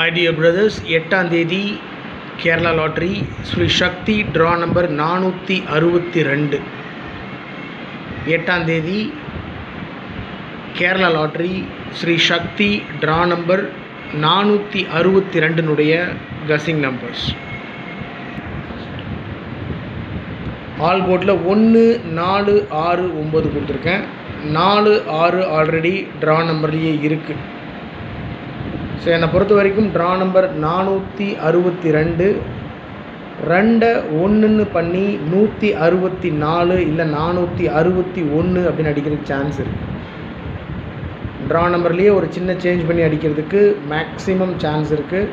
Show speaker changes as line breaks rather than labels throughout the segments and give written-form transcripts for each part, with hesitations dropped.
My dear brothers, 8ஆம் தேதி Kerala lottery Sri Sakthi draw number 462. 8ஆம் தேதி Kerala lottery Sri Sakthi draw number 462 கசிங் numbers. All போர்டில் 1, 4, 6, 9 கொடுத்துருக்கேன். 4, 6 ஆல்ரெடி ட்ரா நம்பர்லேயே இருக்குது. ஸோ என்னை பொறுத்த வரைக்கும் ட்ரா நம்பர் 462 2 1ன்னு பண்ணி 164 இல்லை 461 அப்படின்னு அடிக்கிறதுக்கு சான்ஸ் இருக்குது. ட்ரா நம்பர்லேயே ஒரு சின்ன சேஞ்ச் பண்ணி அடிக்கிறதுக்கு மேக்ஸிமம் சான்ஸ் இருக்குது.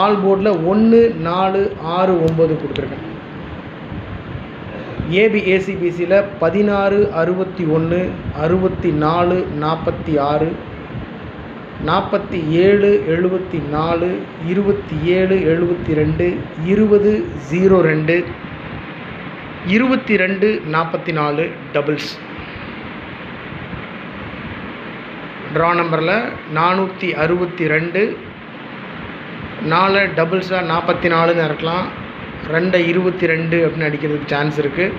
ஆல் போர்டில் 1, 4, 6, 9 கொடுத்துருக்கேன். ஏபிஏசிபிசியில் 16, 61, 64, 46, 47, 74, 27, 72, 20, 02, 22, 44 டபுள்ஸ். ட்ரா நம்பரில் 462 4 டபுள்ஸாக 44ன்னு இருக்கலாம், 2 22 அப்படின்னு அடிக்கிறதுக்கு சான்ஸ் இருக்குது.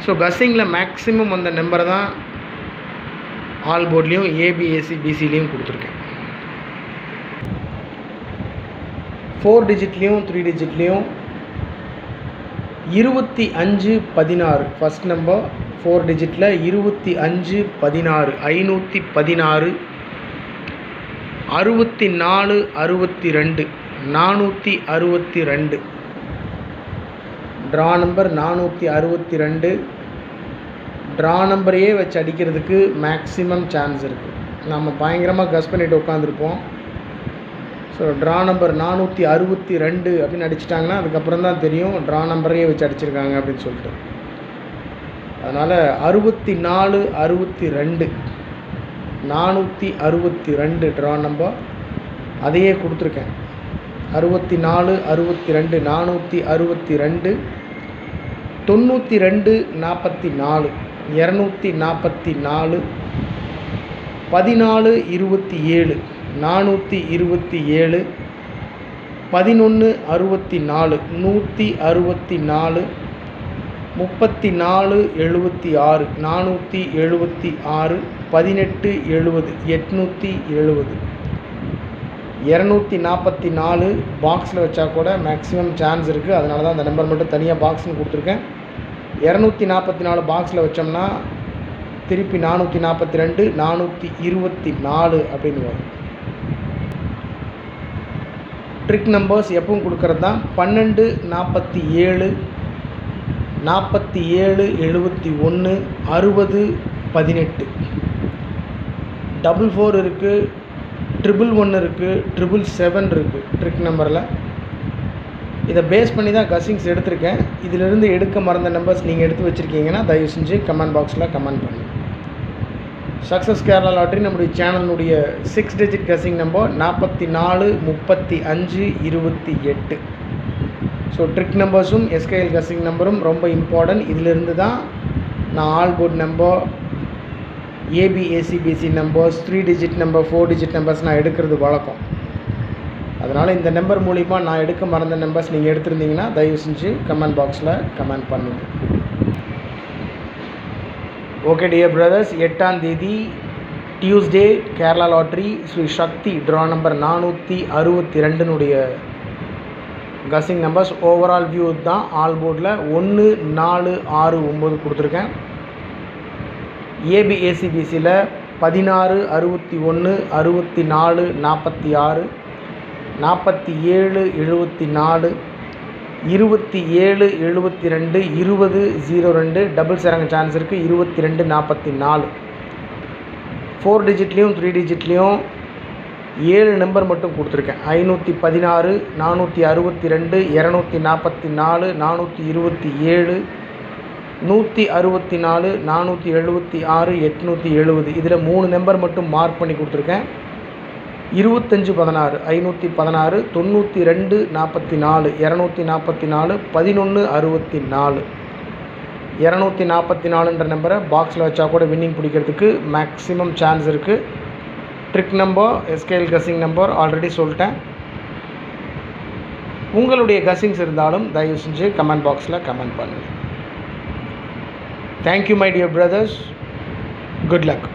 ஸோ கஸ்ஸிங்கில் மேக்ஸிமம் அந்த நம்பரை தான் ஆல் போர்ட்லேயும் ஏபிஏசிபிசிலையும் கொடுத்துருக்கேன். 4 டிஜிட்லேயும் 3 டிஜிட்லேயும் 25, 16 ஃபஸ்ட் நம்பர். 4 டிஜிட்டில் 25, 16 516, 64, 62 462. Draw number 462. ட்ரா நம்பரையே வச்சு அடிக்கிறதுக்கு மேக்ஸிமம் சான்ஸ் இருக்குது. நம்ம பயங்கரமாக கஸ் பண்ணிட்டு உட்காந்துருப்போம். ஸோ ட்ரா நம்பர் 462 அப்படின்னு அடிச்சிட்டாங்கன்னா அதுக்கப்புறம் தான் தெரியும் ட்ரா நம்பரையே வச்சு அடிச்சிருக்காங்க அப்படின்னு சொல்லிட்டு. அதனால் 64, 62 462 ட்ரா நம்பர் அதையே கொடுத்துருக்கேன். 64, 62 462 92, 44 244 14, 27 427 11, 64 164 34, 76 476 18, 70 870 244 பாக்ஸில் வச்சா கூட மேக்ஸிமம் சான்ஸ் இருக்குது. அதனால தான் அந்த நம்பர் மட்டும் தனியாக பாக்ஸ்னு கொடுத்துருக்கேன். 244 பாக்ஸில் வச்சோம்னா திருப்பி 442 424 அப்படின்னு வரும். ட்ரிக் நம்பர்ஸ் எப்பவும் கொடுக்கறது தான் 12, 47 47, 71 60, 18 44 இருக்குது, 111 இருக்குது, 777 இருக்குது ட்ரிக் நம்பரில். இதை பேஸ் பண்ணி தான் கஸ்ஸிங்ஸ் எடுத்திருக்கேன். இதிலிருந்து எடுக்க மறந்த நம்பர்ஸ் நீங்கள் எடுத்து வச்சுருக்கீங்கன்னா தயவு செஞ்சு கமெண்ட் பாக்ஸில் கமெண்ட் பண்ணுங்கள். சக்ஸஸ் கேரளா லாட்ரி நம்முடைய சேனலுடைய 6 digit guessing number 44, 35, 28. So trick நம்பர்ஸும் எஸ்கேஎல் கஸ்ஸிங் நம்பரும் ரொம்ப இம்பார்ட்டன்ட். இதிலிருந்து தான் நான் all board number, AB AC BC numbers, 3 digit number, 4 digit numbers நான் எடுக்கிறது வழக்கம். அதனால் இந்த நம்பர் மூலிமா நான் எடுக்க மறந்த நம்பர்ஸ் நீங்கள் எடுத்திருந்தீங்கன்னா தயவு செஞ்சு கமெண்ட் பாக்ஸில் கமெண்ட் பண்ணுங்கள். ஓகே டியர் பிரதர்ஸ், 8ஆம் தேதி Tuesday Kerala lottery Sri Sakthi draw number 462 guessing numbers overall view தான். ஆல் போர்டில் 1, 4, 6, 9 கொடுத்துருக்கேன். ஏபிஏசிபிசியில் 16, 61, 64, 46, 47, 74, 27, 72, 20, 02 டபுள்ஸ் இறங்க சான்ஸ் இருக்குது. 22, 44. 4 டிஜிட்லேயும் 3 டிஜிட்லேயும் 7 நம்பர் மட்டும் கொடுத்துருக்கேன். 516, 462, 244, 427, 164, 476, 870. இதில் 3 நம்பர் மட்டும் மார்க் பண்ணி கொடுத்துருக்கேன். 25, 16 516, 92, 44 244, 11, 64 244ன்ற நம்பரை பாக்ஸில் வச்சா கூட வின்னிங் பிடிக்கிறதுக்கு மேக்ஸிமம் சான்ஸ் இருக்குது. Trick number, SKL guessing number already சொல்லிட்டேன். உங்களுடைய கசிங்ஸ் இருந்தாலும் தயவு செஞ்சு கமெண்ட் பாக்ஸில் கமெண்ட் பண்ணுங்கள். Thank you my dear brothers. Good luck.